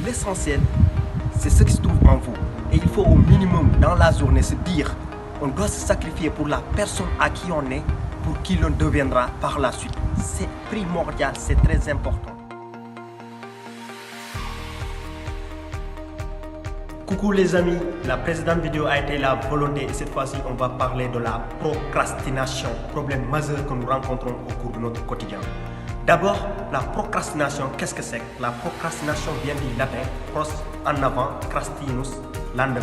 L'essentiel, c'est ce qui se trouve en vous. Et il faut au minimum dans la journée se dire, on doit se sacrifier pour la personne à qui on est, pour qui l'on deviendra par la suite. C'est primordial, c'est très important. Coucou les amis, la précédente vidéo a été la volonté et cette fois-ci on va parler de la procrastination, problème majeur que nous rencontrons au cours de notre quotidien. D'abord, la procrastination, qu'est-ce que c'est? La procrastination vient du latin pros en avant, crastinus, lendemain.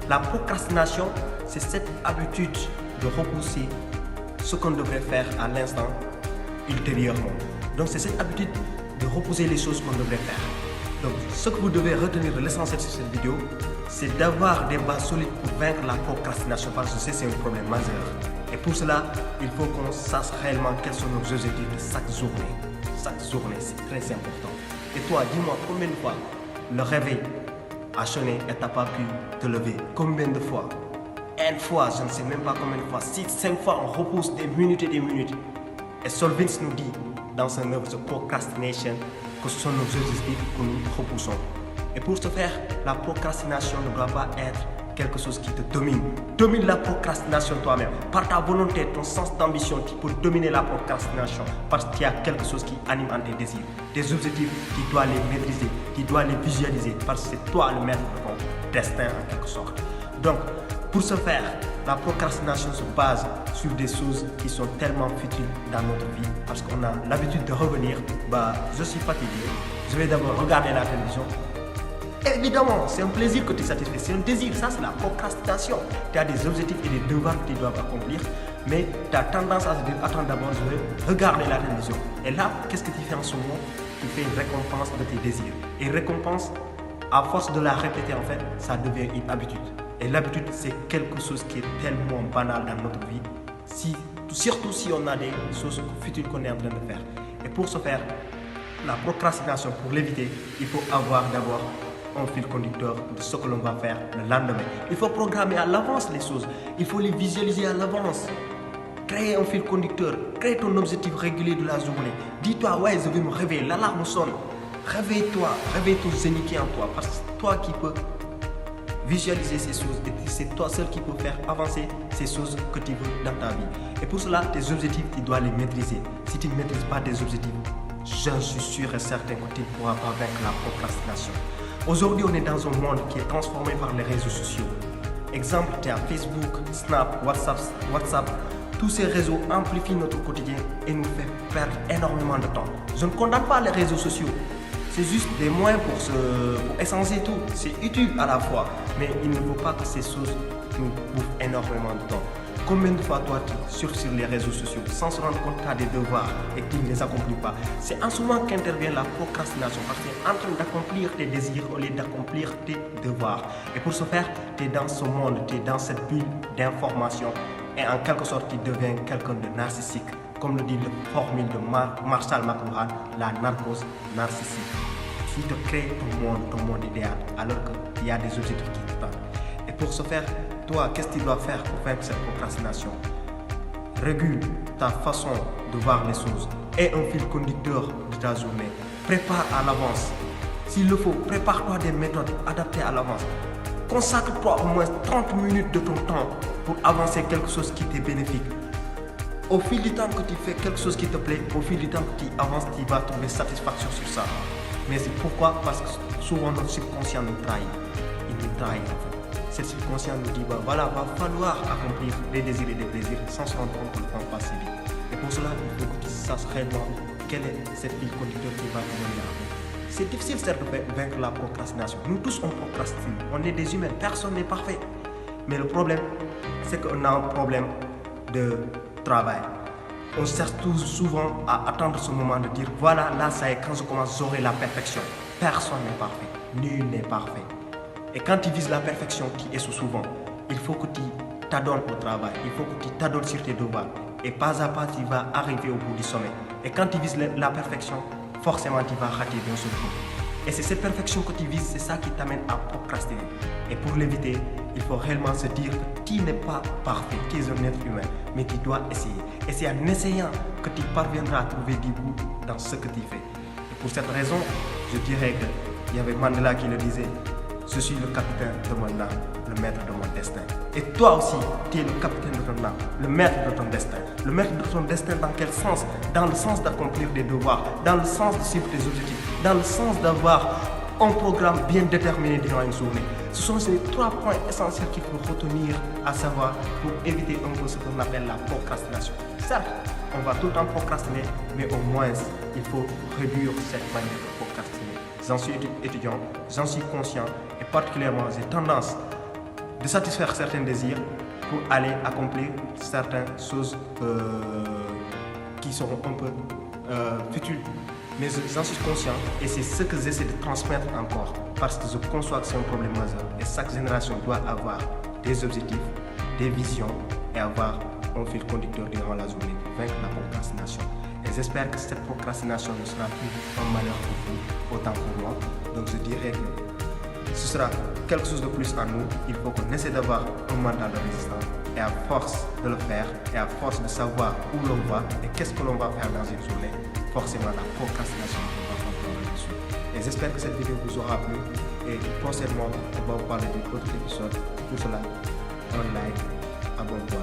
La procrastination, c'est cette habitude de repousser ce qu'on devrait faire à l'instant ultérieurement. Donc c'est cette habitude de repousser les choses qu'on devrait faire. Donc ce que vous devez retenir de l'essentiel sur cette vidéo, c'est d'avoir des bases solides pour vaincre la procrastination parce que c'est un problème majeur. Et pour cela, il faut qu'on sache réellement quels sont nos objectifs de chaque journée. Chaque journée, c'est très important. Et toi, dis-moi combien de fois le réveil a sonné et tu n'as pas pu te lever? Combien de fois? Une fois, je ne sais même pas combien de fois. 6, 5 fois, on repousse des minutes et des minutes. Et Solvins nous dit dans son œuvre The Procrastination que ce sont nos objectifs que nous repoussons. Et pour ce faire, la procrastination ne doit pas être quelque chose qui te domine. Domine la procrastination toi-même. Par ta volonté, ton sens d'ambition, tu peux dominer la procrastination parce qu'il y a quelque chose qui anime en tes désirs. Des objectifs, tu dois les maîtriser, tu dois les visualiser parce que c'est toi le maître de ton destin en quelque sorte. Donc, pour ce faire, la procrastination se base sur des choses qui sont tellement futiles dans notre vie parce qu'on a l'habitude de revenir, je suis fatigué, je vais d'abord regarder la télévision. Évidemment, c'est un plaisir que tu satisfais, c'est un désir, ça c'est la procrastination. Tu as des objectifs et des devoirs que tu dois accomplir, mais tu as tendance à se dire, attends d'abord, je vais regarder la télévision. Et là, qu'est-ce que tu fais en ce moment? Tu fais une récompense de tes désirs. Et récompense, à force de la répéter en fait, ça devient une habitude. Et l'habitude, c'est quelque chose qui est tellement banal dans notre vie, surtout si on a des choses futiles qu'on est en train de faire. Et pour ce faire, la procrastination, pour l'éviter, il faut avoir d'abord un fil conducteur de ce que l'on va faire le lendemain. Il faut programmer à l'avance les choses, il faut les visualiser à l'avance. Créer un fil conducteur, créer ton objectif régulier de la journée. Dis-toi, ouais, je vais me réveiller, l'alarme sonne. Réveille-toi, réveille ton zénith qui est en toi, parce que c'est toi qui peux visualiser ces choses et c'est toi seul qui peux faire avancer ces choses que tu veux dans ta vie. Et pour cela, tes objectifs, tu dois les maîtriser. Si tu ne maîtrises pas tes objectifs, j'en suis sûr et certain que tu ne pourras pas vaincre la procrastination. Aujourd'hui, on est dans un monde qui est transformé par les réseaux sociaux. Exemple, tu as Facebook, Snap, WhatsApp. Tous ces réseaux amplifient notre quotidien et nous font perdre énormément de temps. Je ne condamne pas les réseaux sociaux. C'est juste des moyens pour échanger tout. C'est utile à la fois, mais il ne faut pas que ces choses nous bouffent énormément de temps. Combien de fois toi tu surfes sur les réseaux sociaux sans se rendre compte que tu as des devoirs et que tu ne les accomplis pas? C'est en ce moment qu'intervient la procrastination parce que tu es en train d'accomplir tes désirs au lieu d'accomplir tes devoirs. Et pour ce faire, tu es dans ce monde, tu es dans cette bulle d'information et en quelque sorte tu deviens quelqu'un de narcissique. Comme le dit la formule de Marshall McLuhan, la narcose narcissique. Tu te crées ton monde idéal alors qu'il y a des objectifs qui te tendent. Et pour ce faire, toi, qu'est-ce que tu dois faire pour vaincre cette procrastination? Régule ta façon de voir les choses. Aie un fil conducteur de ta journée. Prépare à l'avance. S'il le faut, prépare-toi des méthodes adaptées à l'avance. Consacre-toi au moins 30 minutes de ton temps pour avancer quelque chose qui t'est bénéfique. Au fil du temps que tu fais quelque chose qui te plaît, au fil du temps que tu avances, tu vas trouver satisfaction sur ça. Mais c'est pourquoi? Parce que souvent notre subconscient nous trahit. Il nous trahit en fait. Cette subconscient nous dit, voilà, va falloir accomplir des désirs et des plaisirs sans se rendre compte que le temps passe si vite. Et pour cela, il faut que tu saches réellement quel est cette fil conducteur qui va te mener à la. C'est difficile certes de vaincre la procrastination. Nous tous on procrastine, on est des humains, personne n'est parfait. Mais le problème, c'est qu'on a un problème de travail. On cherche souvent à attendre ce moment de dire voilà, là ça y est, quand je commence j'aurai la perfection. Personne n'est parfait, nul n'est parfait. Et quand tu vises la perfection, tu échoues souvent. Il faut que tu t'adonnes au travail, il faut que tu t'adonnes sur tes devoirs. Et pas à pas, tu vas arriver au bout du sommet. Et quand tu vises la perfection, forcément tu vas rater d'un seul coup. Et c'est cette perfection que tu vises, c'est ça qui t'amène à procrastiner. Et pour l'éviter, il faut réellement se dire que tu n'es pas parfait, tu es un être humain, mais tu dois essayer. Et c'est en essayant que tu parviendras à trouver du goût dans ce que tu fais. Et pour cette raison, je dirais que Il y avait Mandela qui le disait, je suis le capitaine de mon âme, le maître de mon destin. Et toi aussi, tu es le capitaine de ton âme, le maître de ton destin. Le maître de ton destin dans quel sens? Dans le sens d'accomplir des devoirs, dans le sens de suivre tes objectifs, dans le sens d'avoir un programme bien déterminé durant une journée. Ce sont ces 3 points essentiels qu'il faut retenir, à savoir pour éviter un peu ce qu'on appelle la procrastination. Certes, on va tout le temps procrastiner, mais au moins, il faut réduire cette manière de procrastiner. J'en suis étudiant, j'en suis conscient et particulièrement, j'ai tendance de satisfaire certains désirs pour aller accomplir certaines choses qui seront un peu futiles. Mais j'en suis conscient et c'est ce que j'essaie de transmettre encore parce que je conçois que c'est un problème majeur et chaque génération doit avoir des objectifs, des visions et avoir un fil conducteur durant la journée pour vaincre la procrastination. Et j'espère que cette procrastination ne sera plus un malheur pour vous autant pour moi. Donc je dirais que ce sera quelque chose de plus à nous. Il faut qu'on essaie d'avoir un mental de résistance et à force de le faire et à force de savoir où l'on va et qu'est-ce que l'on va faire dans une journée, forcément la procrastination va comprendre dessus. Et j'espère que cette vidéo vous aura plu et prochainement on va vous parler d'un autre épisode. Pour cela, un like, abonne-toi